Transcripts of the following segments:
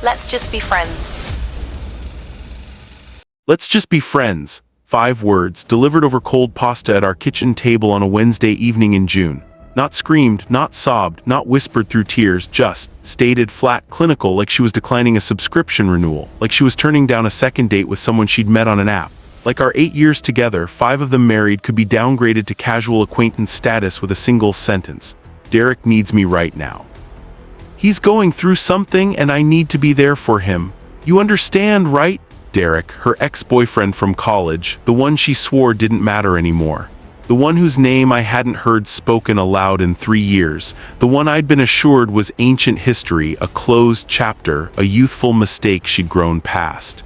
Let's just be friends. Let's just be friends. 5 words, delivered over cold pasta at our kitchen table on a Wednesday evening in June. Not screamed, not sobbed, not whispered through tears, just stated flat, clinical, like she was declining a subscription renewal, like she was turning down a second date with someone she'd met on an app. Like our 8 years together, 5 of them married, could be downgraded to casual acquaintance status with a single sentence. Derek needs me right now. He's going through something and I need to be there for him. You understand, right? Derek, her ex-boyfriend from college, the one she swore didn't matter anymore. The one whose name I hadn't heard spoken aloud in 3 years. The one I'd been assured was ancient history, a closed chapter, a youthful mistake she'd grown past.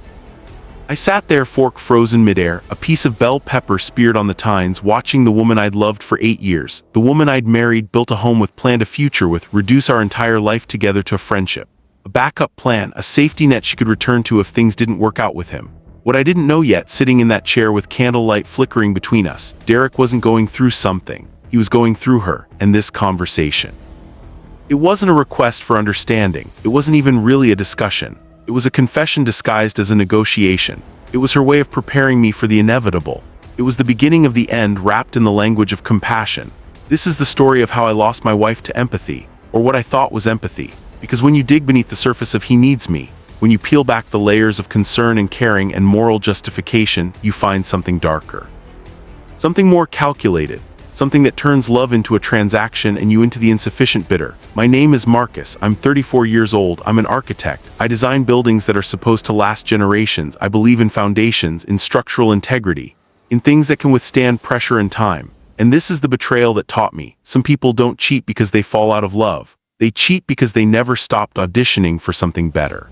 I sat there, fork frozen midair, a piece of bell pepper speared on the tines, watching the woman I'd loved for 8 years, the woman I'd married, built a home with, planned a future with, reduce our entire life together to a friendship. A backup plan, a safety net she could return to if things didn't work out with him. What I didn't know yet, sitting in that chair with candlelight flickering between us, Derek wasn't going through something. He was going through her, and this conversation. It wasn't a request for understanding. It wasn't even really a discussion. It was a confession disguised as a negotiation. It was her way of preparing me for the inevitable. It was the beginning of the end, wrapped in the language of compassion. This is the story of how I lost my wife to empathy, or what I thought was empathy. Because when you dig beneath the surface of "he needs me," when you peel back the layers of concern and caring and moral justification, you find something darker. Something more calculated. Something that turns love into a transaction and you into the insufficient bidder. My name is Marcus. I'm 34 years old. I'm an architect. I design buildings that are supposed to last generations. I believe in foundations, in structural integrity, in things that can withstand pressure and time. And this is the betrayal that taught me. Some people don't cheat because they fall out of love. They cheat because they never stopped auditioning for something better.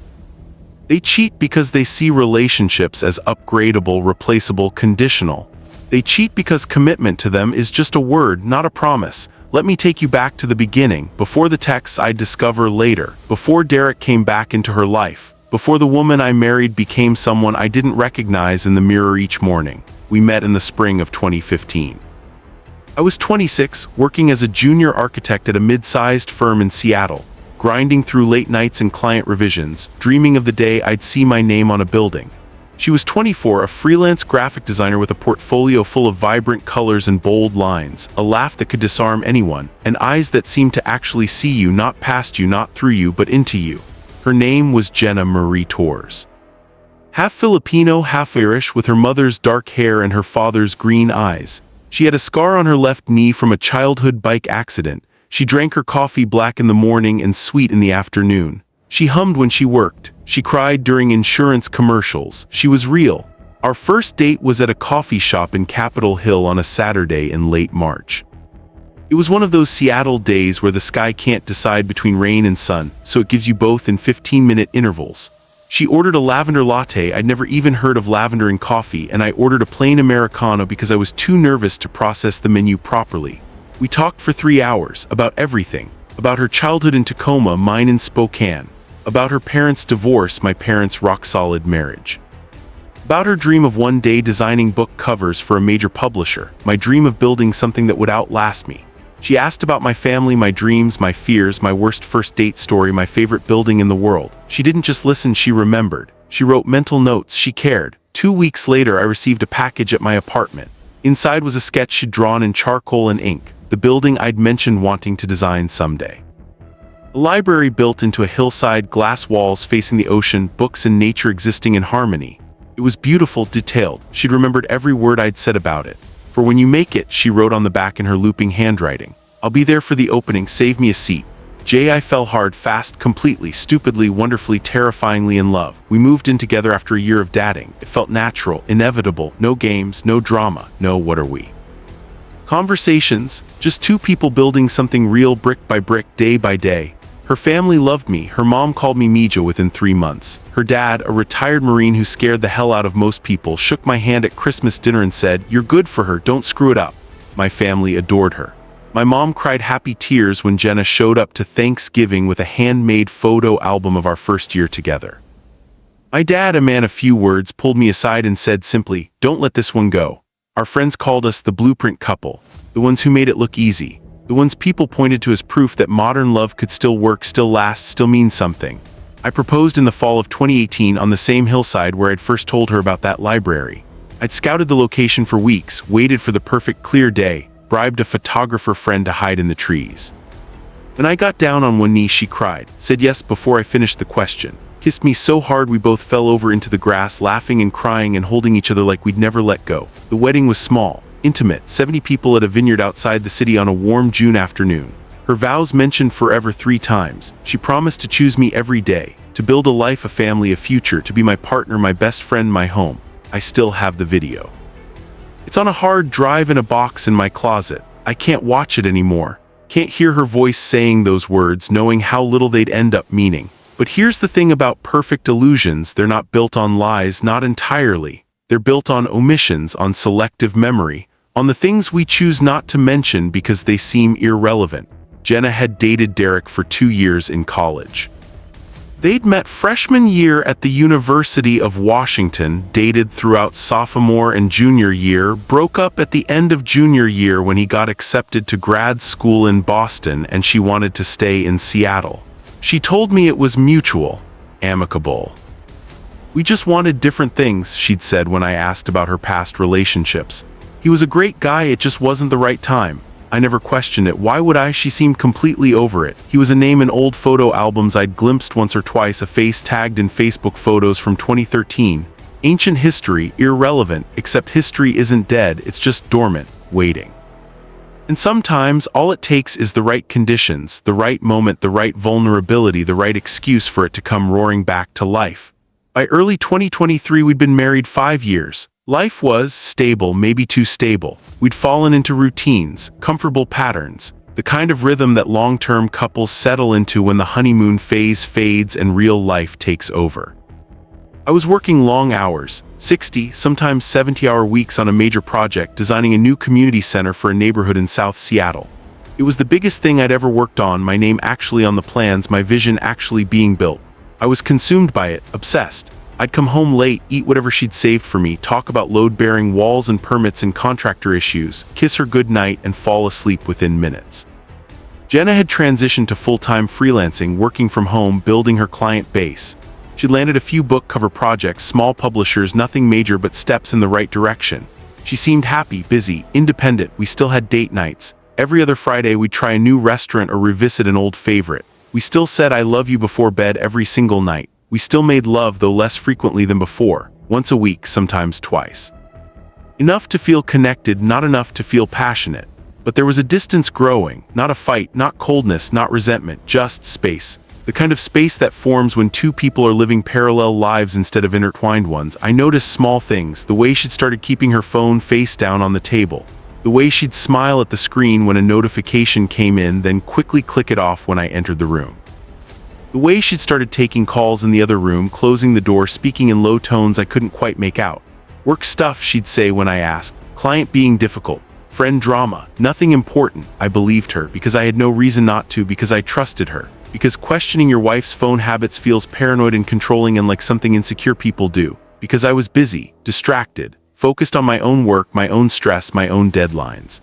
They cheat because they see relationships as upgradable, replaceable, conditional. They cheat because commitment to them is just a word, not a promise. Let me take you back to the beginning, before the texts I'd discover later, before Derek came back into her life, before the woman I married became someone I didn't recognize in the mirror each morning. We met in the spring of 2015. I was 26, working as a junior architect at a mid-sized firm in Seattle, grinding through late nights and client revisions, dreaming of the day I'd see my name on a building. She was 24, a freelance graphic designer with a portfolio full of vibrant colors and bold lines, a laugh that could disarm anyone, and eyes that seemed to actually see you, not past you, not through you, but into you. Her name was Jenna Marie Torres. Half Filipino, half Irish, with her mother's dark hair and her father's green eyes. She had a scar on her left knee from a childhood bike accident. She drank her coffee black in the morning and sweet in the afternoon. She hummed when she worked. She cried during insurance commercials. She was real. Our first date was at a coffee shop in Capitol Hill on a Saturday in late March. It was one of those Seattle days where the sky can't decide between rain and sun, so it gives you both in 15-minute intervals. She ordered a lavender latte. I'd never even heard of lavender in coffee, and I ordered a plain Americano because I was too nervous to process the menu properly. We talked for 3 hours, about everything. About her childhood in Tacoma, mine in Spokane. About her parents' divorce, my parents' rock-solid marriage. About her dream of one day designing book covers for a major publisher, my dream of building something that would outlast me. She asked about my family, my dreams, my fears, my worst first date story, my favorite building in the world. She didn't just listen, she remembered. She wrote mental notes, she cared. 2 weeks later, I received a package at my apartment. Inside was a sketch she'd drawn in charcoal and ink, the building I'd mentioned wanting to design someday. A library built into a hillside, glass walls facing the ocean, books and nature existing in harmony. It was beautiful, detailed. She'd remembered every word I'd said about it. For when you make it, she wrote on the back in her looping handwriting. I'll be there for the opening, save me a seat. I fell hard, fast, completely, stupidly, wonderfully, terrifyingly in love. We moved in together after a year of dating. It felt natural, inevitable, no games, no drama, no what are we. Conversations, just 2 people building something real, brick by brick, day by day. Her family loved me. Her mom called me Mija within 3 months. Her dad, a retired Marine who scared the hell out of most people, shook my hand at Christmas dinner and said, "You're good for her, don't screw it up." My family adored her. My mom cried happy tears when Jenna showed up to Thanksgiving with a handmade photo album of our first year together. My dad, a man of few words, pulled me aside and said simply, "Don't let this one go. Our friends called us the blueprint couple, the ones who made it look easy, the ones people pointed to as proof that modern love could still work, still last, still mean something. I proposed in the fall of 2018 on the same hillside where I'd first told her about that library. I'd scouted the location for weeks, waited for the perfect clear day, bribed a photographer friend to hide in the trees. When I got down on one knee, she cried, said yes before I finished the question, kissed me so hard we both fell over into the grass, laughing and crying and holding each other like we'd never let go. The wedding was small, intimate, 70 people at a vineyard outside the city on a warm June afternoon. Her vows mentioned forever 3 times. She promised to choose me every day, to build a life, a family, a future, to be my partner, my best friend, my home. I still have the video. It's on a hard drive in a box in my closet. I can't watch it anymore. Can't hear her voice saying those words, knowing how little they'd end up meaning. But here's the thing about perfect illusions: they're not built on lies, not entirely. They're built on omissions, on selective memory, on the things we choose not to mention because they seem irrelevant. Jenna had dated Derek for 2 years in college. They'd met freshman year at the University of Washington, dated throughout sophomore and junior year, broke up at the end of junior year when he got accepted to grad school in Boston and she wanted to stay in Seattle. She told me it was mutual, amicable. We just wanted different things, she'd said when I asked about her past relationships. He was a great guy, it just wasn't the right time. I never questioned it. Why would I? She seemed completely over it. He was a name in old photo albums I'd glimpsed once or twice, a face tagged in Facebook photos from 2013. Ancient history, irrelevant, except history isn't dead, it's just dormant, waiting. And sometimes all it takes is the right conditions, the right moment, the right vulnerability, the right excuse for it to come roaring back to life. By early 2023, we'd been married 5 years. Life was stable, maybe too stable. We'd fallen into routines, comfortable patterns, the kind of rhythm that long-term couples settle into when the honeymoon phase fades and real life takes over. I was working long hours, 60, sometimes 70-hour weeks on a major project, designing a new community center for a neighborhood in South Seattle. It was the biggest thing I'd ever worked on, my name actually on the plans, my vision actually being built. I was consumed by it, obsessed. I'd come home late, eat whatever she'd saved for me, talk about load-bearing walls and permits and contractor issues, kiss her goodnight, and fall asleep within minutes. Jenna had transitioned to full-time freelancing, working from home, building her client base. She'd landed a few book cover projects, small publishers, nothing major but steps in the right direction. She seemed happy, busy, independent. We still had date nights. Every other Friday we'd try a new restaurant or revisit an old favorite. We still said I love you before bed every single night. We still made love, though less frequently than before, once a week, sometimes twice. Enough to feel connected, not enough to feel passionate. But there was a distance growing, not a fight, not coldness, not resentment, just space. The kind of space that forms when two people are living parallel lives instead of intertwined ones. I noticed small things, the way she'd started keeping her phone face down on the table, the way she'd smile at the screen when a notification came in, then quickly click it off when I entered the room. The way she'd started taking calls in the other room, closing the door, speaking in low tones I couldn't quite make out. Work stuff, she'd say when I asked. Client being difficult. Friend drama. Nothing important. I believed her, because I had no reason not to, because I trusted her. Because questioning your wife's phone habits feels paranoid and controlling and like something insecure people do. Because I was busy, distracted, focused on my own work, my own stress, my own deadlines.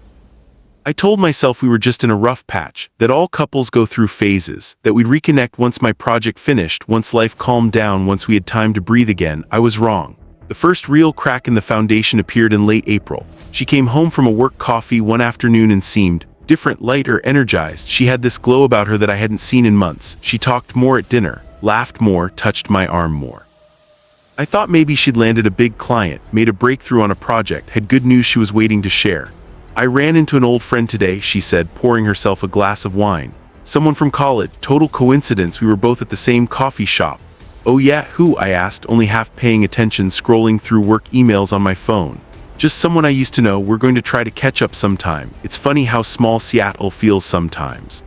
I told myself we were just in a rough patch, that all couples go through phases, that we'd reconnect once my project finished, once life calmed down, once we had time to breathe again. I was wrong. The first real crack in the foundation appeared in late April. She came home from a work coffee one afternoon and seemed different, lighter, energized. She had this glow about her that I hadn't seen in months. She talked more at dinner, laughed more, touched my arm more. I thought maybe she'd landed a big client, made a breakthrough on a project, had good news she was waiting to share. I ran into an old friend today, she said, pouring herself a glass of wine. Someone from college. Total coincidence, we were both at the same coffee shop. Oh yeah, who? I asked, only half paying attention, scrolling through work emails on my phone. Just someone I used to know. We're going to try to catch up sometime. It's funny how small Seattle feels sometimes.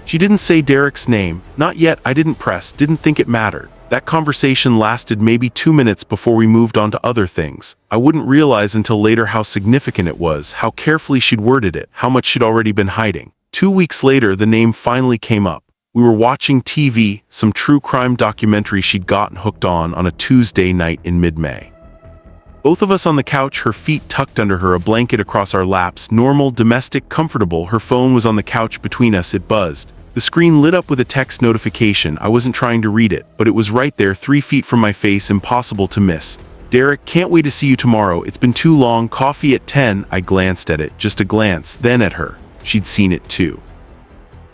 She didn't say Derek's name. Not yet. I didn't press, didn't think it mattered. That conversation lasted maybe 2 minutes before we moved on to other things. I wouldn't realize until later how significant it was, how carefully she'd worded it, how much she'd already been hiding. 2 weeks later, the name finally came up. We were watching TV, some true crime documentary she'd gotten hooked on a Tuesday night in mid-May. Both of us on the couch, her feet tucked under her, a blanket across our laps, normal, domestic, comfortable. Her phone was on the couch between us. It buzzed. The screen lit up with a text notification. I wasn't trying to read it, but it was right there, 3 feet from my face, impossible to miss. Derek, can't wait to see you tomorrow. It's been too long. Coffee at 10. I glanced at it, just a glance, then at her. She'd seen it too.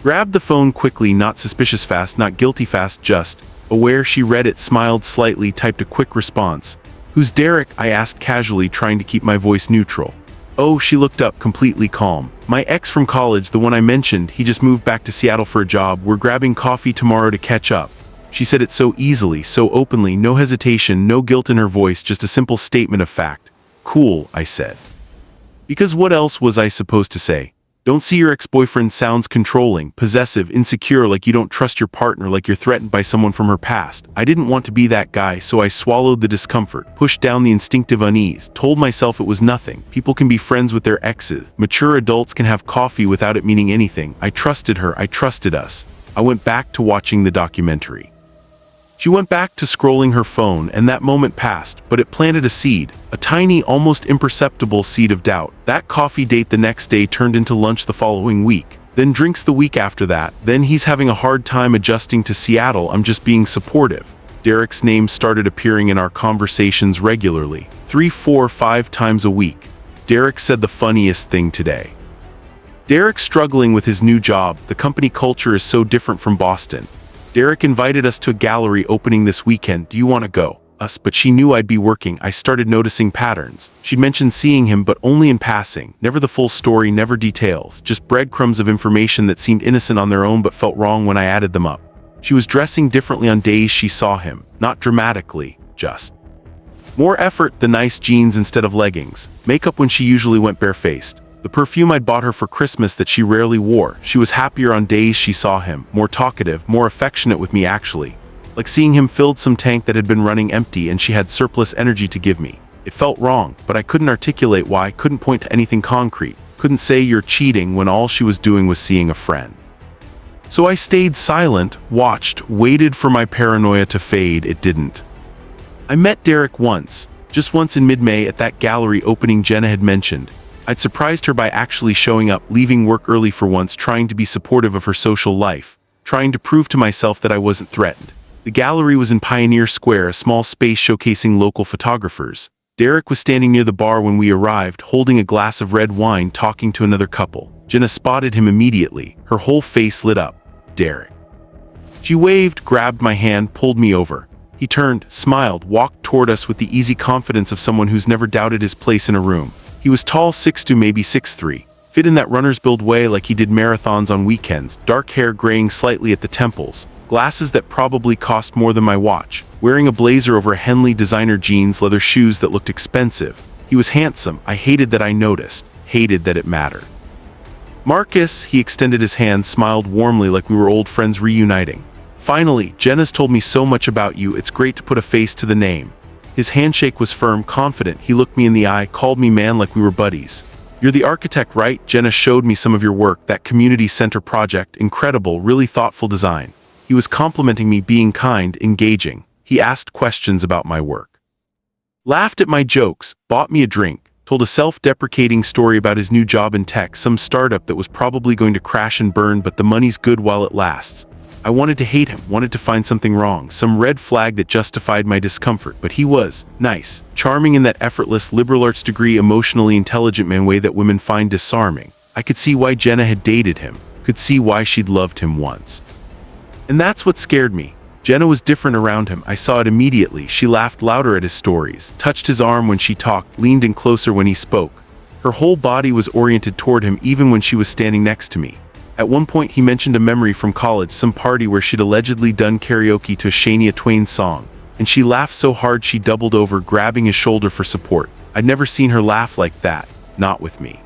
Grabbed the phone quickly, not suspicious fast, not guilty fast, just aware. She read it, smiled slightly, typed a quick response. Who's Derek? I asked casually, trying to keep my voice neutral. Oh, she looked up, completely calm. My ex from college, the one I mentioned. He just moved back to Seattle for a job. We're grabbing coffee tomorrow to catch up. She said it so easily, so openly, no hesitation, no guilt in her voice, just a simple statement of fact. Cool, I said. Because what else was I supposed to say? Don't see your ex-boyfriend sounds controlling, possessive, insecure, like you don't trust your partner, like you're threatened by someone from her past. I didn't want to be that guy, so I swallowed the discomfort, pushed down the instinctive unease, told myself it was nothing. People can be friends with their exes. Mature adults can have coffee without it meaning anything. I trusted her, I trusted us. I went back to watching the documentary. She went back to scrolling her phone, and that moment passed, but it planted a seed, a tiny, almost imperceptible seed of doubt. That coffee date the next day turned into lunch the following week, then drinks the week after that, then he's having a hard time adjusting to Seattle. I'm just being supportive. Derek's name started appearing in our conversations regularly, 3, 4, 5 times a week. Derek said the funniest thing today. Derek's struggling with his new job. The company culture is so different from Boston. Derek invited us to a gallery opening this weekend. Do you want to go? But she knew I'd be working. I started noticing patterns. She'd mentioned seeing him, but only in passing. Never the full story, never details. Just breadcrumbs of information that seemed innocent on their own but felt wrong when I added them up. She was dressing differently on days she saw him. Not dramatically, just more effort, the nice jeans instead of leggings. Makeup when she usually went barefaced. The perfume I'd bought her for Christmas that she rarely wore. She was happier on days she saw him, more talkative, more affectionate with me actually. Like seeing him filled some tank that had been running empty and she had surplus energy to give me. It felt wrong, but I couldn't articulate why, couldn't point to anything concrete. Couldn't say you're cheating when all she was doing was seeing a friend. So I stayed silent, watched, waited for my paranoia to fade. It didn't. I met Derek once, just once in mid-May at that gallery opening Jenna had mentioned. I'd surprised her by actually showing up, leaving work early for once, trying to be supportive of her social life, trying to prove to myself that I wasn't threatened. The gallery was in Pioneer Square, a small space showcasing local photographers. Derek was standing near the bar when we arrived, holding a glass of red wine, talking to another couple. Jenna spotted him immediately. Her whole face lit up. Derek. She waved, grabbed my hand, pulled me over. He turned, smiled, walked toward us with the easy confidence of someone who's never doubted his place in a room. He was tall, 6'2", maybe 6'3", fit in that runner's build way like he did marathons on weekends, dark hair graying slightly at the temples, glasses that probably cost more than my watch, wearing a blazer over Henley designer jeans, leather shoes that looked expensive. He was handsome. I hated that I noticed, hated that it mattered. Marcus, he extended his hand, smiled warmly like we were old friends reuniting. Finally, Jenna's told me so much about you, it's great to put a face to the name. His handshake was firm, confident. He looked me in the eye, called me man like we were buddies. You're the architect, right? Jenna showed me some of your work, that community center project, incredible, really thoughtful design. He was complimenting me, being kind, engaging. He asked questions about my work. Laughed at my jokes, bought me a drink, told a self-deprecating story about his new job in tech, some startup that was probably going to crash and burn, but the money's good while it lasts. I wanted to hate him, wanted to find something wrong, some red flag that justified my discomfort, but he was nice, charming in that effortless liberal arts degree, emotionally intelligent man way that women find disarming. I could see why Jenna had dated him, could see why she'd loved him once. And that's what scared me. Jenna was different around him. I saw it immediately. She laughed louder at his stories, touched his arm when she talked, leaned in closer when he spoke. Her whole body was oriented toward him even when she was standing next to me. At one point he mentioned a memory from college, some party where she'd allegedly done karaoke to a Shania Twain song, and she laughed so hard she doubled over, grabbing his shoulder for support. I'd never seen her laugh like that, not with me.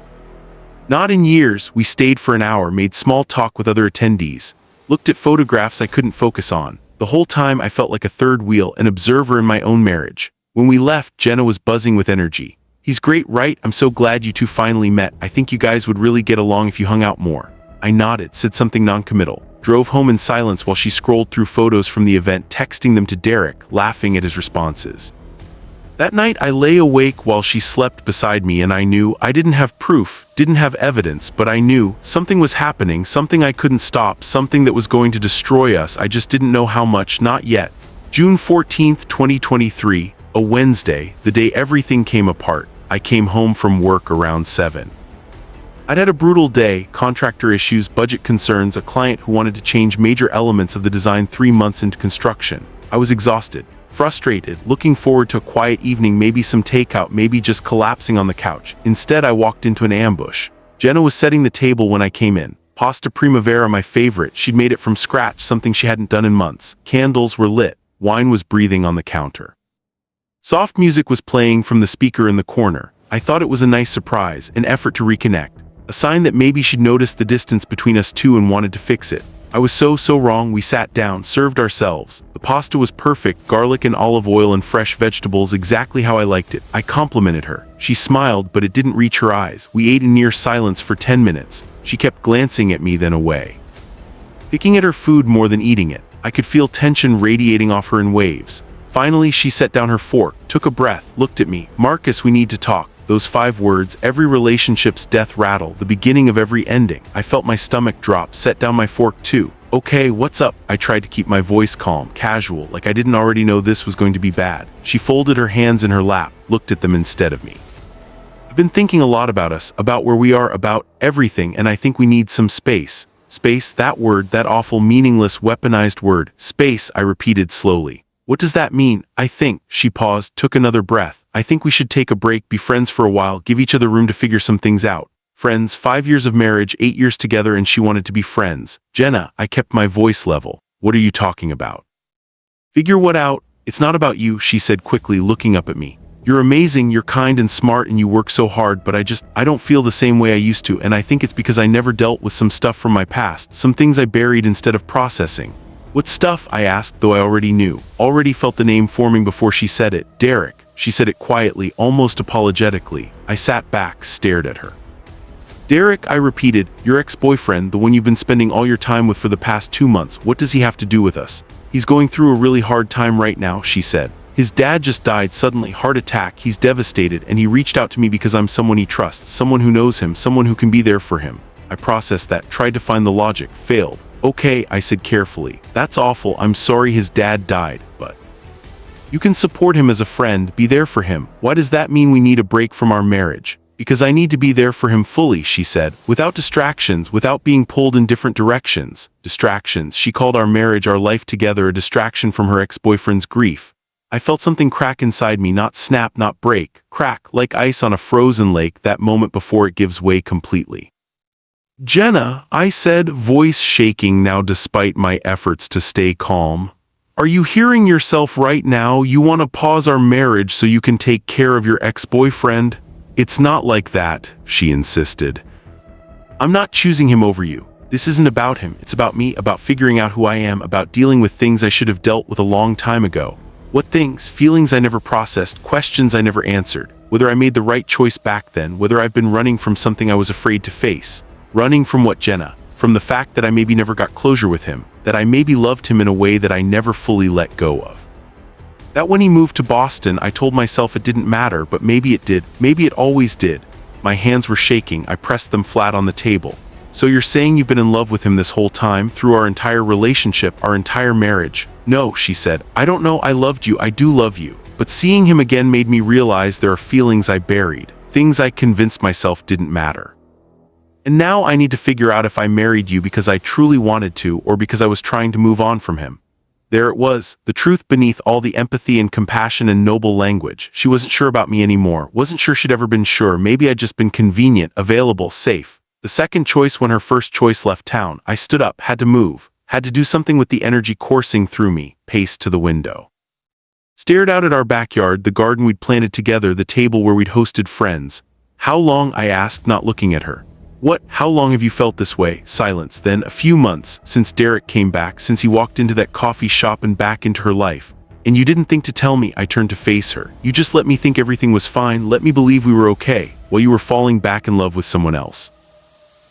Not in years. We stayed for an hour, made small talk with other attendees, looked at photographs I couldn't focus on. The whole time I felt like a third wheel, an observer in my own marriage. When we left, Jenna was buzzing with energy. He's great, right? I'm so glad you two finally met. I think you guys would really get along if you hung out more. I nodded, said something non-committal, drove home in silence while she scrolled through photos from the event, texting them to Derek, laughing at his responses. That night I lay awake while she slept beside me, and I knew I didn't have proof, didn't have evidence, but I knew something was happening, something I couldn't stop, something that was going to destroy us. I just didn't know how much, not yet. June 14th, 2023, a Wednesday, the day everything came apart. I came home from work around 7. I'd had a brutal day, contractor issues, budget concerns, a client who wanted to change major elements of the design 3 months into construction. I was exhausted, frustrated, looking forward to a quiet evening, maybe some takeout, maybe just collapsing on the couch. Instead, I walked into an ambush. Jenna was setting the table when I came in. Pasta primavera, my favorite. She'd made it from scratch, something she hadn't done in months. Candles were lit. Wine was breathing on the counter. Soft music was playing from the speaker in the corner. I thought it was a nice surprise, an effort to reconnect. A sign that maybe she'd noticed the distance between us two and wanted to fix it. I was so wrong. We sat down, served ourselves. The pasta was perfect, garlic and olive oil and fresh vegetables, exactly how I liked it. I complimented her. She smiled, but it didn't reach her eyes. We ate in near silence for 10 minutes. She kept glancing at me, then away. Picking at her food more than eating it. I could feel tension radiating off her in waves. Finally, she set down her fork, took a breath, looked at me. Marcus, we need to talk. Those 5 words, every relationship's death rattle, the beginning of every ending. I felt my stomach drop, set down my fork too. Okay, what's up? I tried to keep my voice calm, casual, like I didn't already know this was going to be bad. She folded her hands in her lap, looked at them instead of me. I've been thinking a lot about us, about where we are, about everything, and I think we need some space. Space, that word, that awful, meaningless, weaponized word. Space, I repeated slowly. What does that mean? I think. She paused, took another breath. I think we should take a break, be friends for a while, give each other room to figure some things out. Friends, 5 years of marriage, 8 years together, and she wanted to be friends. Jenna, I kept my voice level. What are you talking about? Figure what out? It's not about you, she said quickly, looking up at me. You're amazing, you're kind and smart, and you work so hard, but I don't feel the same way I used to, and I think it's because I never dealt with some stuff from my past, some things I buried instead of processing. What stuff? I asked, though I already knew. Already felt the name forming before she said it. Derek. She said it quietly, almost apologetically. I sat back, stared at her. Derek, I repeated, your ex-boyfriend, the one you've been spending all your time with for the past 2 months. What does he have to do with us? He's going through a really hard time right now, she said. His dad just died suddenly, heart attack, he's devastated, and he reached out to me because I'm someone he trusts, someone who knows him, someone who can be there for him. I processed that, tried to find the logic, failed. Okay, I said carefully. That's awful, I'm sorry his dad died, but you can support him as a friend, be there for him. Why does that mean we need a break from our marriage? Because I need to be there for him fully, she said, without distractions, without being pulled in different directions. Distractions. She called our marriage, our life together, a distraction from her ex-boyfriend's grief. I felt something crack inside me, not snap, not break. Crack, like ice on a frozen lake, that moment before it gives way completely. Jenna, I said, voice shaking now despite my efforts to stay calm. Are you hearing yourself right now? You want to pause our marriage so you can take care of your ex-boyfriend? It's not like that, she insisted. I'm not choosing him over you. This isn't about him. It's about me, about figuring out who I am, about dealing with things I should have dealt with a long time ago. What things? Feelings I never processed, questions I never answered. Whether I made the right choice back then, whether I've been running from something I was afraid to face. Running from what, Jenna? From the fact that I maybe never got closure with him, that I maybe loved him in a way that I never fully let go of. That when he moved to Boston, I told myself it didn't matter, but maybe it did, maybe it always did. My hands were shaking, I pressed them flat on the table. So you're saying you've been in love with him this whole time, through our entire relationship, our entire marriage? No, she said, I don't know, I loved you, I do love you. But seeing him again made me realize there are feelings I buried, things I convinced myself didn't matter. And now I need to figure out if I married you because I truly wanted to or because I was trying to move on from him. There it was, the truth beneath all the empathy and compassion and noble language. She wasn't sure about me anymore, wasn't sure she'd ever been sure. Maybe I'd just been convenient, available, safe. The second choice when her first choice left town. I stood up, had to move, had to do something with the energy coursing through me, paced to the window. Stared out at our backyard, the garden we'd planted together, the table where we'd hosted friends. How long? I asked, not looking at her. What? How long have you felt this way? Silence. Then, a few months, since Derek came back, since he walked into that coffee shop and back into her life. And you didn't think to tell me. I turned to face her. You just let me think everything was fine, let me believe we were okay, while you were falling back in love with someone else.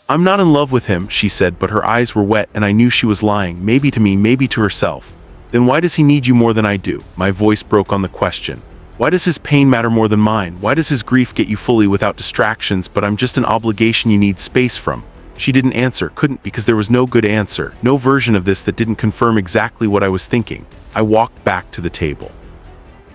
I'm not in love with him, she said, but her eyes were wet and I knew she was lying, maybe to me, maybe to herself. Then why does he need you more than I do? My voice broke on the question. Why does his pain matter more than mine? Why does his grief get you fully without distractions, but I'm just an obligation you need space from? She didn't answer, couldn't, because there was no good answer, no version of this that didn't confirm exactly what I was thinking. I walked back to the table.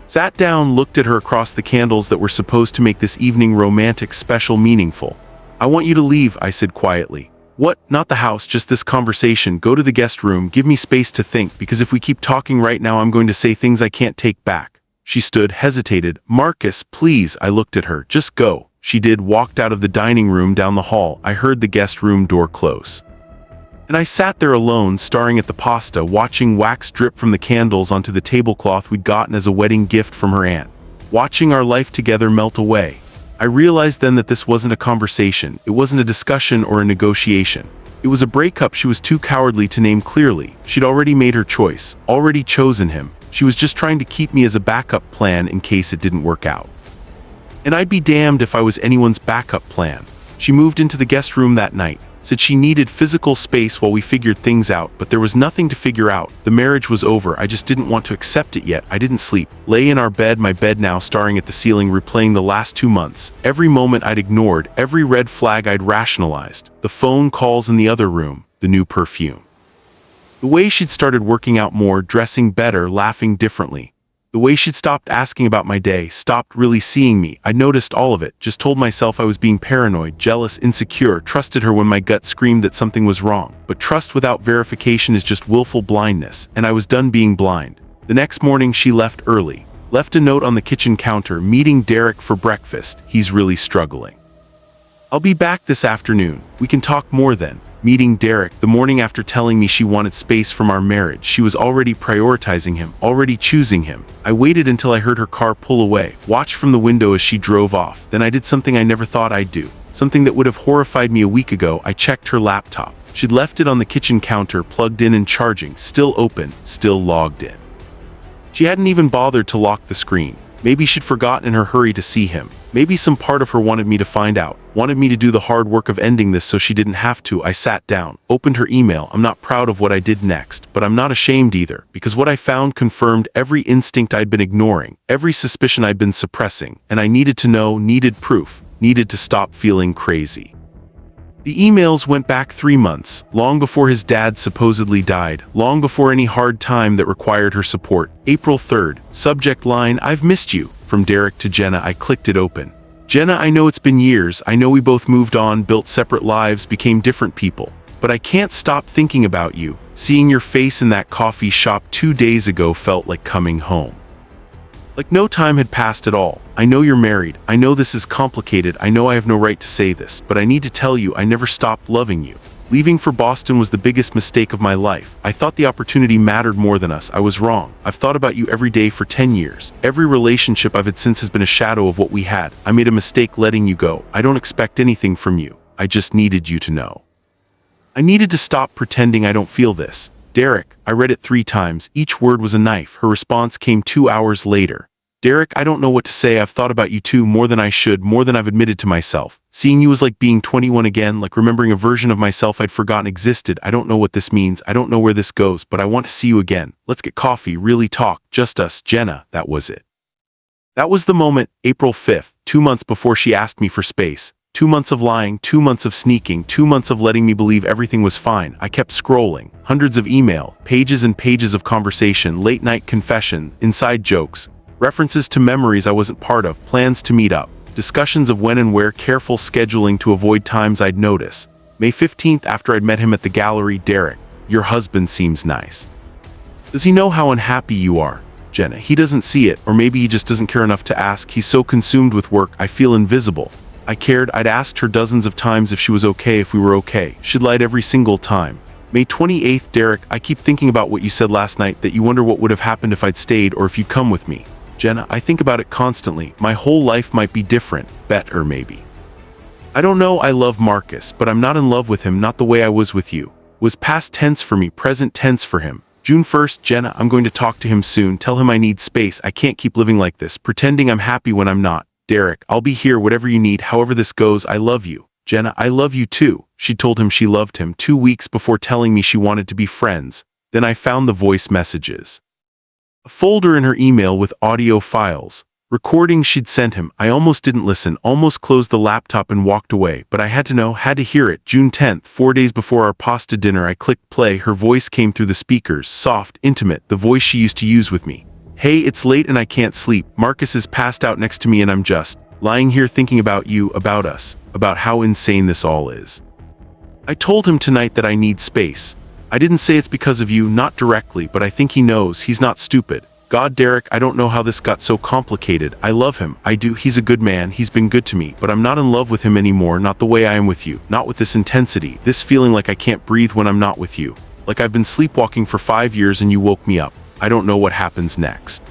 Sat down, looked at her across the candles that were supposed to make this evening romantic, special, meaningful. I want you to leave, I said quietly. What? Not the house, just this conversation. Go to the guest room, give me space to think, because if we keep talking right now, I'm going to say things I can't take back. She stood, hesitated. Marcus, please, I looked at her. Just go. She did, walked out of the dining room down the hall. I heard the guest room door close. And I sat there alone, staring at the pasta, watching wax drip from the candles onto the tablecloth we'd gotten as a wedding gift from her aunt. Watching our life together melt away. I realized then that this wasn't a conversation, it wasn't a discussion or a negotiation. It was a breakup she was too cowardly to name clearly. She'd already made her choice, already chosen him. She was just trying to keep me as a backup plan in case it didn't work out. And I'd be damned if I was anyone's backup plan. She moved into the guest room that night, said she needed physical space while we figured things out, but there was nothing to figure out. The marriage was over, I just didn't want to accept it yet. I didn't sleep. Lay in our bed, my bed now, staring at the ceiling, replaying the last 2 months. Every moment I'd ignored, every red flag I'd rationalized. The phone calls in the other room, the new perfume. The way she'd started working out more, dressing better, laughing differently. The way she'd stopped asking about my day, stopped really seeing me. I noticed all of it, just told myself I was being paranoid, jealous, insecure, trusted her when my gut screamed that something was wrong. But trust without verification is just willful blindness, and I was done being blind. The next morning she left early, left a note on the kitchen counter, meeting Derek for breakfast. He's really struggling. I'll be back this afternoon. We can talk more then. Meeting Derek, the morning after telling me she wanted space from our marriage. She was already prioritizing him, already choosing him. I waited until I heard her car pull away, watched from the window as she drove off. Then I did something I never thought I'd do, something that would have horrified me a week ago. I checked her laptop. She'd left it on the kitchen counter, plugged in and charging, still open, still logged in. She hadn't even bothered to lock the screen. Maybe she'd forgotten in her hurry to see him. Maybe some part of her wanted me to find out, wanted me to do the hard work of ending this so she didn't have to. I sat down, opened her email. I'm not proud of what I did next, but I'm not ashamed either, because what I found confirmed every instinct I'd been ignoring, every suspicion I'd been suppressing, and I needed to know, needed proof, needed to stop feeling crazy. The emails went back 3 months, long before his dad supposedly died, long before any hard time that required her support. April 3rd, subject line, I've missed you. From Derek to Jenna. I clicked it open. Jenna, I know it's been years. I know we both moved on, built separate lives, became different people. But I can't stop thinking about you. Seeing your face in that coffee shop 2 days ago felt like coming home. Like no time had passed at all. I know you're married. I know this is complicated. I know I have no right to say this, but I need to tell you I never stopped loving you. Leaving for Boston was the biggest mistake of my life. I thought the opportunity mattered more than us. I was wrong. I've thought about you every day for 10 years. Every relationship I've had since has been a shadow of what we had. I made a mistake letting you go. I don't expect anything from you. I just needed you to know. I needed to stop pretending I don't feel this. Derek, I read it 3 times. Each word was a knife. Her response came 2 hours later. Derek, I don't know what to say. I've thought about you too, more than I should, more than I've admitted to myself. Seeing you was like being 21 again, like remembering a version of myself I'd forgotten existed. I don't know what this means. I don't know where this goes, but I want to see you again. Let's get coffee, really talk, just us, Jenna. That was it. That was the moment, April 5th, 2 months before she asked me for space. 2 months of lying, 2 months of sneaking, 2 months of letting me believe everything was fine. I kept scrolling. Hundreds of email, pages and pages of conversation, late night confession, inside jokes. References to memories I wasn't part of, plans to meet up, discussions of when and where, careful scheduling to avoid times I'd notice. May 15th, after I'd met him at the gallery, Derek, your husband seems nice. Does he know how unhappy you are? Jenna, he doesn't see it, or maybe he just doesn't care enough to ask. He's so consumed with work, I feel invisible. I cared. I'd asked her dozens of times if she was okay, if we were okay. She'd lied every single time. May 28th, Derek, I keep thinking about what you said last night, that you wonder what would have happened if I'd stayed or if you'd come with me. Jenna, I think about it constantly. My whole life might be different, better maybe. I don't know. I love Marcus, but I'm not in love with him, not the way I was with you. Was past tense for me, present tense for him. June 1st, Jenna, I'm going to talk to him soon, tell him I need space. I can't keep living like this, pretending I'm happy when I'm not. Derek, I'll be here, whatever you need, however this goes. I love you. Jenna, I love you too. She told him she loved him 2 weeks before telling me she wanted to be friends. Then I found the voice messages. A folder in her email with audio files. Recording she'd sent him. I almost didn't listen, almost closed the laptop and walked away, but I had to know, had to hear it. June 10th, 4 days before our pasta dinner. I clicked play. Her voice came through the speakers, soft, intimate, the voice she used to use with me. Hey, it's late and I can't sleep. Marcus is passed out next to me and I'm just lying here thinking about you, about us, about how insane this all is. I told him tonight that I need space. I didn't say it's because of you, not directly, but I think he knows. He's not stupid. God, Derek, I don't know how this got so complicated. I love him. I do. He's a good man. He's been good to me, but I'm not in love with him anymore. Not the way I am with you. Not with this intensity. This feeling like I can't breathe when I'm not with you. Like I've been sleepwalking for 5 years and you woke me up. I don't know what happens next.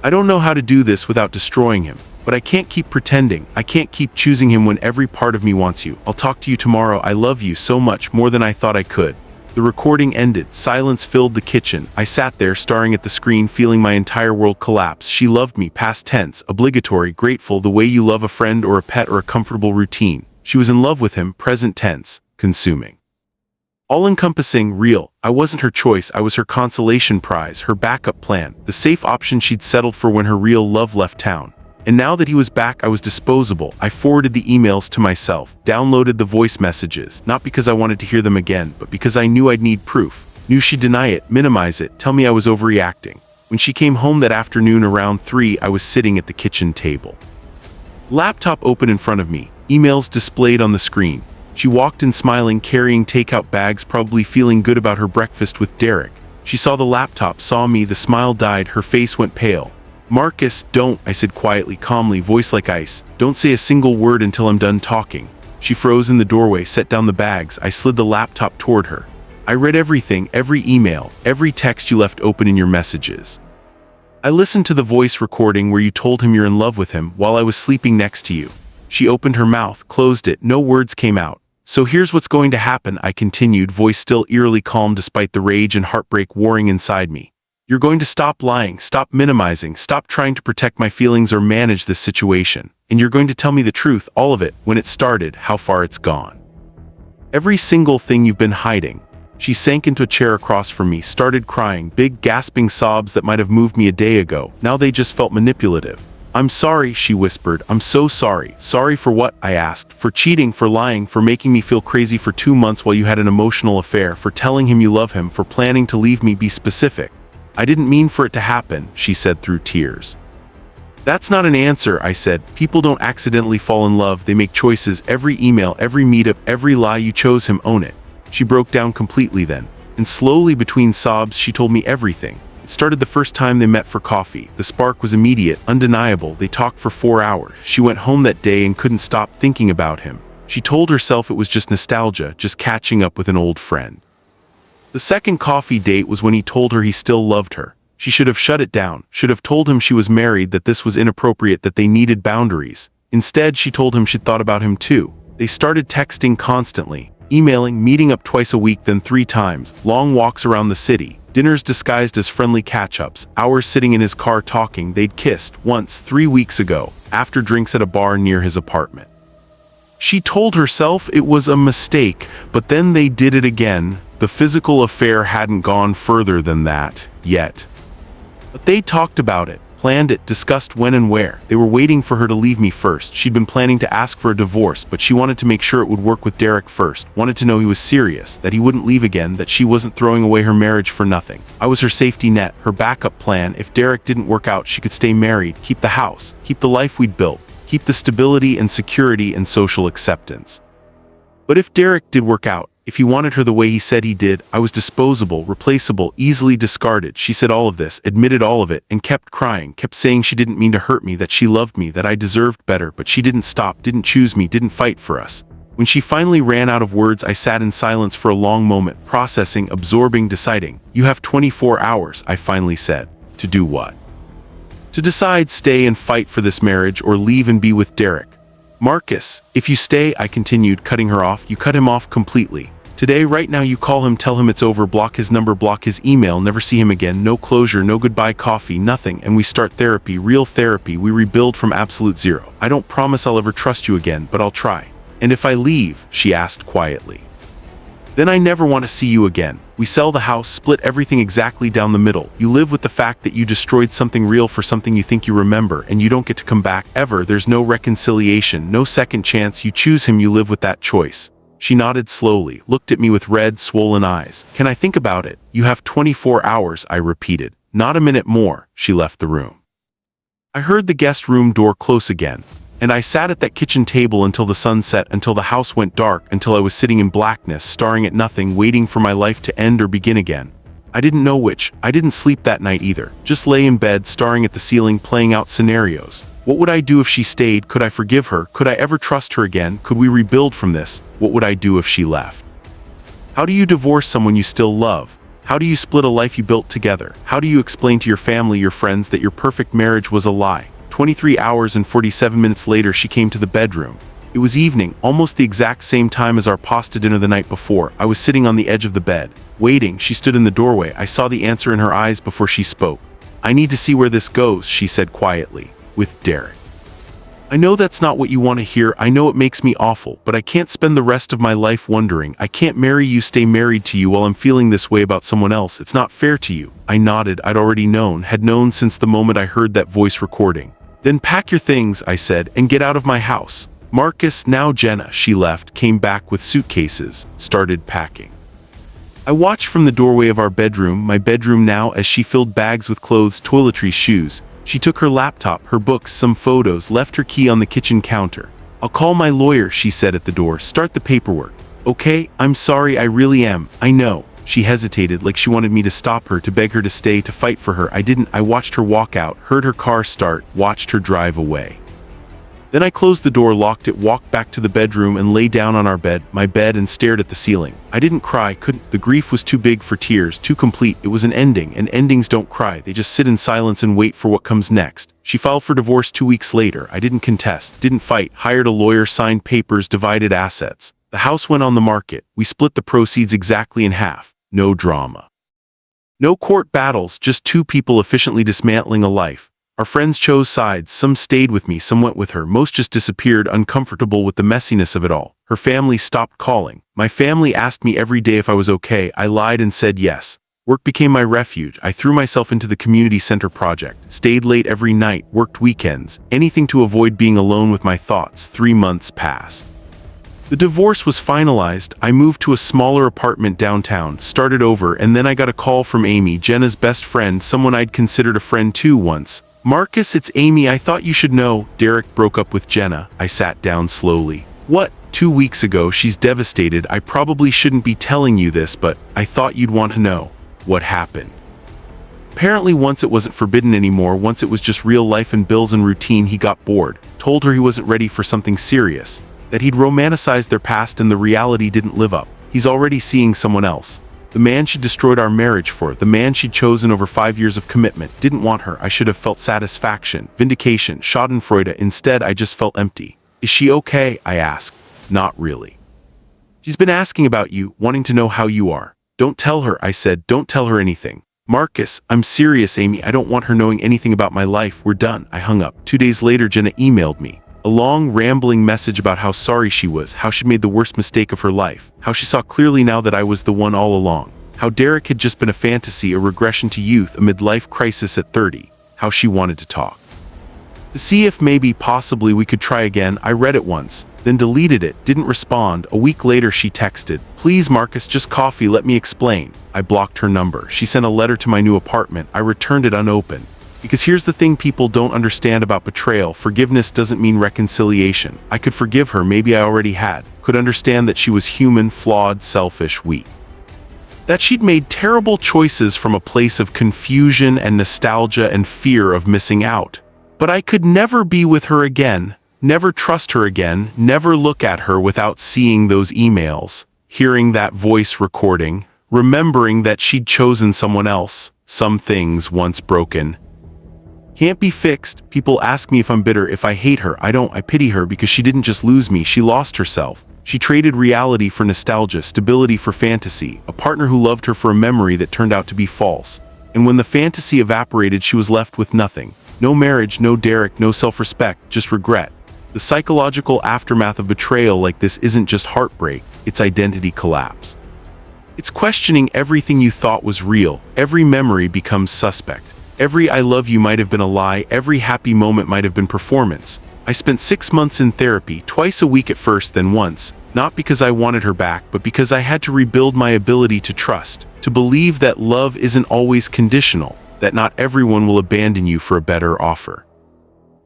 I don't know how to do this without destroying him, but I can't keep pretending. I can't keep choosing him when every part of me wants you. I'll talk to you tomorrow. I love you so much, more than I thought I could. The recording ended. Silence filled the kitchen. I sat there staring at the screen, feeling my entire world collapse. She loved me, past tense, obligatory, grateful, the way you love a friend or a pet or a comfortable routine. She was in love with him, present tense, consuming. All-encompassing, real. I wasn't her choice. I was her consolation prize, her backup plan, the safe option she'd settled for when her real love left town. And now that he was back, I was disposable. I forwarded the emails to myself, downloaded the voice messages, not because I wanted to hear them again, but because I knew I'd need proof. Knew she'd deny it, minimize it, tell me I was overreacting. When she came home that afternoon around 3, I was sitting at the kitchen table. Laptop open in front of me, emails displayed on the screen. She walked in smiling, carrying takeout bags, probably feeling good about her breakfast with Derek. She saw the laptop, saw me, the smile died, her face went pale. Marcus, don't, I said quietly, calmly, voice like ice. Don't say a single word until I'm done talking. She froze in the doorway, set down the bags. I slid the laptop toward her. I read everything, every email, every text you left open in your messages. I listened to the voice recording where you told him you're in love with him while I was sleeping next to you. She opened her mouth, closed it, no words came out. So here's what's going to happen, I continued, voice still eerily calm despite the rage and heartbreak warring inside me. You're going to stop lying, stop minimizing, stop trying to protect my feelings or manage this situation. And you're going to tell me the truth, all of it, when it started, how far it's gone. Every single thing you've been hiding. She sank into a chair across from me, started crying, big gasping sobs that might have moved me a day ago. Now they just felt manipulative. I'm sorry, she whispered. I'm so sorry. Sorry for what? I asked. For cheating, for lying, for making me feel crazy for 2 months while you had an emotional affair, for telling him you love him, for planning to leave me. Be specific. I didn't mean for it to happen, she said through tears. That's not an answer, I said. People don't accidentally fall in love, they make choices. Every email, every meetup, every lie, you chose him, own it. She broke down completely then, and slowly between sobs she told me everything. It started the first time they met for coffee. The spark was immediate, undeniable. They talked for 4 hours. She went home that day and couldn't stop thinking about him. She told herself it was just nostalgia, just catching up with an old friend. The second coffee date was when he told her he still loved her. She should have shut it down, should have told him she was married, that this was inappropriate, that they needed boundaries. Instead, she told him she'd thought about him too. They started texting constantly, emailing, meeting up twice a week, then 3 times, long walks around the city, dinners disguised as friendly catch-ups, hours sitting in his car talking. They'd kissed once 3 weeks ago, after drinks at a bar near his apartment. She told herself it was a mistake, but then they did it again. The physical affair hadn't gone further than that, yet. But they talked about it, planned it, discussed when and where. They were waiting for her to leave me first. She'd been planning to ask for a divorce, but she wanted to make sure it would work with Derek first, wanted to know he was serious, that he wouldn't leave again, that she wasn't throwing away her marriage for nothing. I was her safety net, her backup plan. If Derek didn't work out, she could stay married, keep the house, keep the life we'd built, keep the stability and security and social acceptance. But if Derek did work out, if he wanted her the way he said he did, I was disposable, replaceable, easily discarded. She said all of this, admitted all of it, and kept crying, kept saying she didn't mean to hurt me, that she loved me, that I deserved better, but she didn't stop, didn't choose me, didn't fight for us. When she finally ran out of words, I sat in silence for a long moment, processing, absorbing, deciding. You have 24 hours, I finally said. To do what? To decide, stay and fight for this marriage, or leave and be with Derek. Marcus, if you stay, I continued, cutting her off, you cut him off completely. Today, right now, you call him, tell him it's over, block his number, block his email, never see him again, no closure, no goodbye coffee, nothing, and we start therapy, real therapy. We rebuild from absolute zero. I don't promise I'll ever trust you again, but I'll try. And if I leave? She asked quietly. Then I never want to see you again. We sell the house, split everything exactly down the middle. You live with the fact that you destroyed something real for something you think you remember, and you don't get to come back ever. There's no reconciliation, no second chance. You choose him, you live with that choice. She nodded slowly, looked at me with red, swollen eyes. Can I think about it? You have 24 hours, I repeated. Not a minute more. She left the room. I heard the guest room door close again, and I sat at that kitchen table until the sun set, until the house went dark, until I was sitting in blackness, staring at nothing, waiting for my life to end or begin again. I didn't know which. I didn't sleep that night either. Just lay in bed, staring at the ceiling, playing out scenarios. What would I do if she stayed? Could I forgive her? Could I ever trust her again? Could we rebuild from this? What would I do if she left? How do you divorce someone you still love? How do you split a life you built together? How do you explain to your family, your friends, that your perfect marriage was a lie? 23 hours and 47 minutes later, she came to the bedroom. It was evening, almost the exact same time as our pasta dinner the night before. I was sitting on the edge of the bed, waiting. She stood in the doorway. I saw the answer in her eyes before she spoke. I need to see where this goes, she said quietly. With Derek. I know that's not what you want to hear. I know it makes me awful, but I can't spend the rest of my life wondering. I can't marry you, stay married to you while I'm feeling this way about someone else. It's not fair to you. I nodded. I'd already known, had known since the moment I heard that voice recording. Then pack your things, I said, and get out of my house. Marcus, now Jenna. She left, came back with suitcases, started packing. I watched from the doorway of our bedroom, my bedroom now, as she filled bags with clothes, toiletries, shoes. She took her laptop, her books, some photos, left her key on the kitchen counter. I'll call my lawyer, she said at the door. Start the paperwork. Okay, I'm sorry, I really am. I know. She hesitated, like she wanted me to stop her, to beg her to stay, to fight for her. I didn't. I watched her walk out, heard her car start, watched her drive away. Then I closed the door, locked it, walked back to the bedroom and lay down on our bed, my bed, and stared at the ceiling. I didn't cry, couldn't. The grief was too big for tears, too complete. It was an ending, and endings don't cry. They just sit in silence and wait for what comes next. She filed for divorce 2 weeks later. I didn't contest, didn't fight, hired a lawyer, signed papers, divided assets. The house went on the market. We split the proceeds exactly in half. No drama. No court battles, just two people efficiently dismantling a life. Our friends chose sides. Some stayed with me, some went with her. Most just disappeared, uncomfortable with the messiness of it all. Her family stopped calling. My family asked me every day if I was okay. I lied and said yes. Work became my refuge. I threw myself into the community center project, stayed late every night, worked weekends, anything to avoid being alone with my thoughts. 3 months passed. The divorce was finalized. I moved to a smaller apartment downtown, started over, and then I got a call from Amy, Jenna's best friend, someone I'd considered a friend too once. Marcus, it's Amy. I thought you should know. Derek broke up with Jenna. I sat down slowly. What? 2 weeks ago. She's devastated. I probably shouldn't be telling you this, but I thought you'd want to know. What happened? Apparently once it wasn't forbidden anymore, once it was just real life and bills and routine, he got bored, told her he wasn't ready for something serious, that he'd romanticized their past and the reality didn't live up. He's already seeing someone else. The man she'd destroyed our marriage for, the man she'd chosen over 5 years of commitment, didn't want her. I should have felt satisfaction, vindication, schadenfreude. Instead, I just felt empty. Is she okay? I asked. Not really. She's been asking about you, wanting to know how you are. Don't tell her, I said. Don't tell her anything. Marcus, I'm serious, Amy. I don't want her knowing anything about my life. We're done. I hung up. 2 days later, Jenna emailed me. A long, rambling message about how sorry she was, how she'd made the worst mistake of her life, how she saw clearly now that I was the one all along, how Derek had just been a fantasy, a regression to youth, a midlife crisis at 30, how she wanted to talk. To see if maybe, possibly, we could try again. I read it once, then deleted it, didn't respond. A week later she texted, "Please Marcus, just coffee, let me explain." I blocked her number. She sent a letter to my new apartment. I returned it unopened. Because here's the thing people don't understand about betrayal. Forgiveness doesn't mean reconciliation. I could forgive her, maybe I already had. Could understand that she was human, flawed, selfish, weak. That she'd made terrible choices from a place of confusion and nostalgia and fear of missing out. But I could never be with her again, never trust her again, never look at her without seeing those emails, hearing that voice recording, remembering that she'd chosen someone else. Some things once broken can't be fixed. People ask me if I'm bitter, if I hate her. I don't. I pity her because she didn't just lose me, she lost herself. She traded reality for nostalgia, stability for fantasy, a partner who loved her for a memory that turned out to be false. And when the fantasy evaporated, she was left with nothing. No marriage, no Derek, no self-respect, just regret. The psychological aftermath of betrayal like this isn't just heartbreak, it's identity collapse. It's questioning everything you thought was real. Every memory becomes suspect. Every I love you might have been a lie. Every happy moment might have been performance. I spent 6 months in therapy, twice a week at first, then once, not because I wanted her back, but because I had to rebuild my ability to trust, to believe that love isn't always conditional, that not everyone will abandon you for a better offer.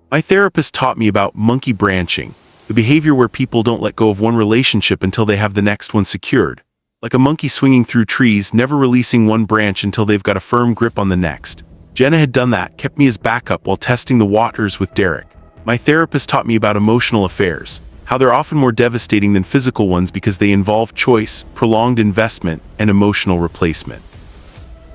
My therapist taught me about monkey branching, the behavior where people don't let go of one relationship until they have the next one secured, like a monkey swinging through trees, never releasing one branch until they've got a firm grip on the next. Jenna had done that, kept me as backup while testing the waters with Derek. My therapist taught me about emotional affairs, how they're often more devastating than physical ones because they involve choice, prolonged investment, and emotional replacement.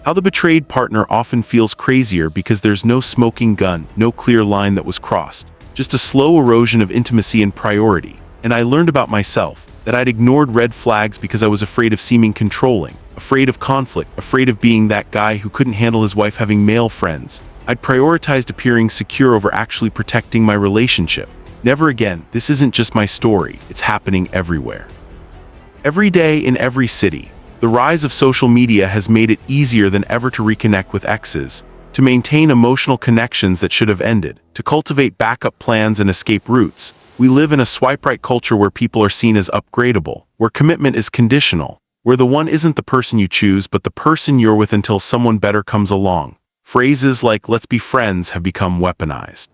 How the betrayed partner often feels crazier because there's no smoking gun, no clear line that was crossed, just a slow erosion of intimacy and priority. And I learned about myself, that I'd ignored red flags because I was afraid of seeming controlling, afraid of conflict, afraid of being that guy who couldn't handle his wife having male friends. I'd prioritized appearing secure over actually protecting my relationship. Never again. This isn't just my story, it's happening everywhere. Every day in every city. The rise of social media has made it easier than ever to reconnect with exes, to maintain emotional connections that should have ended, to cultivate backup plans and escape routes. We live in a swipe-right culture where people are seen as upgradable, where commitment is conditional, where the one isn't the person you choose but the person you're with until someone better comes along. Phrases like "let's be friends" have become weaponized.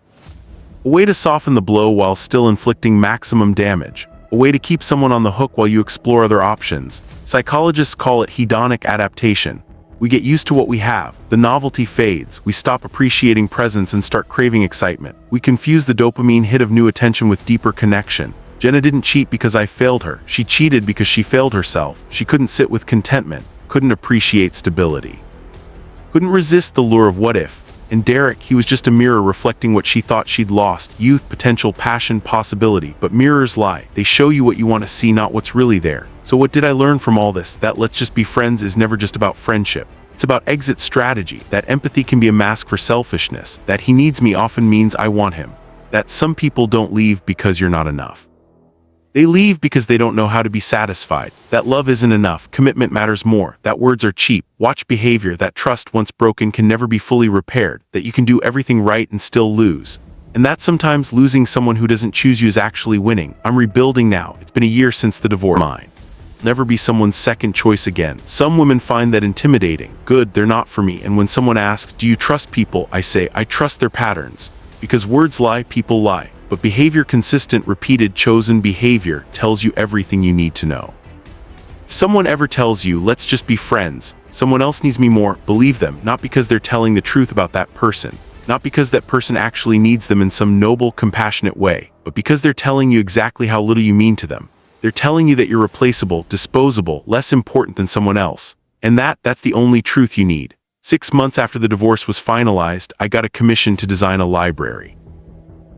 A way to soften the blow while still inflicting maximum damage. A way to keep someone on the hook while you explore other options. Psychologists call it hedonic adaptation. We get used to what we have. The novelty fades. We stop appreciating presence and start craving excitement. We confuse the dopamine hit of new attention with deeper connection. Jenna didn't cheat because I failed her. She cheated because she failed herself. She couldn't sit with contentment, couldn't appreciate stability, couldn't resist the lure of what if. And Derek, he was just a mirror reflecting what she thought she'd lost: youth, potential, passion, possibility. But mirrors lie. They show you what you want to see, not what's really there. So what did I learn from all this? That let's just be friends is never just about friendship. It's about exit strategy. That empathy can be a mask for selfishness. That he needs me often means I want him. That some people don't leave because you're not enough. They leave because they don't know how to be satisfied. That love isn't enough. Commitment matters more. That words are cheap. Watch behavior. That trust once broken can never be fully repaired. That you can do everything right and still lose. And that sometimes losing someone who doesn't choose you is actually winning. I'm rebuilding now. It's been a year since the divorce. Mine. Never be someone's second choice again. Some women find that intimidating. Good, they're not for me. And when someone asks, do you trust people? I say, I trust their patterns. Because words lie, people lie. But behavior, consistent, repeated, chosen behavior, tells you everything you need to know. If someone ever tells you, let's just be friends, someone else needs me more, believe them, not because they're telling the truth about that person, not because that person actually needs them in some noble, compassionate way, but because they're telling you exactly how little you mean to them. They're telling you that you're replaceable, disposable, less important than someone else. And that's the only truth you need. 6 months after the divorce was finalized, I got a commission to design a library.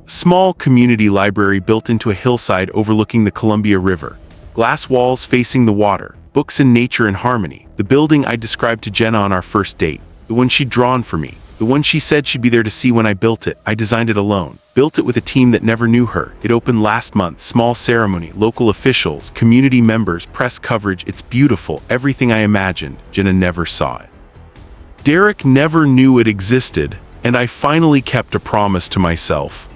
A small community library built into a hillside overlooking the Columbia River. Glass walls facing the water, books in nature and harmony. The building I described to Jenna on our first date. The one she'd drawn for me. The one she said she'd be there to see when I built it. I designed it alone. Built it with a team that never knew her. It opened last month. Small ceremony, local officials, community members, press coverage. It's beautiful. Everything I imagined. Jenna never saw it. Derek never knew it existed, and I finally kept a promise to myself.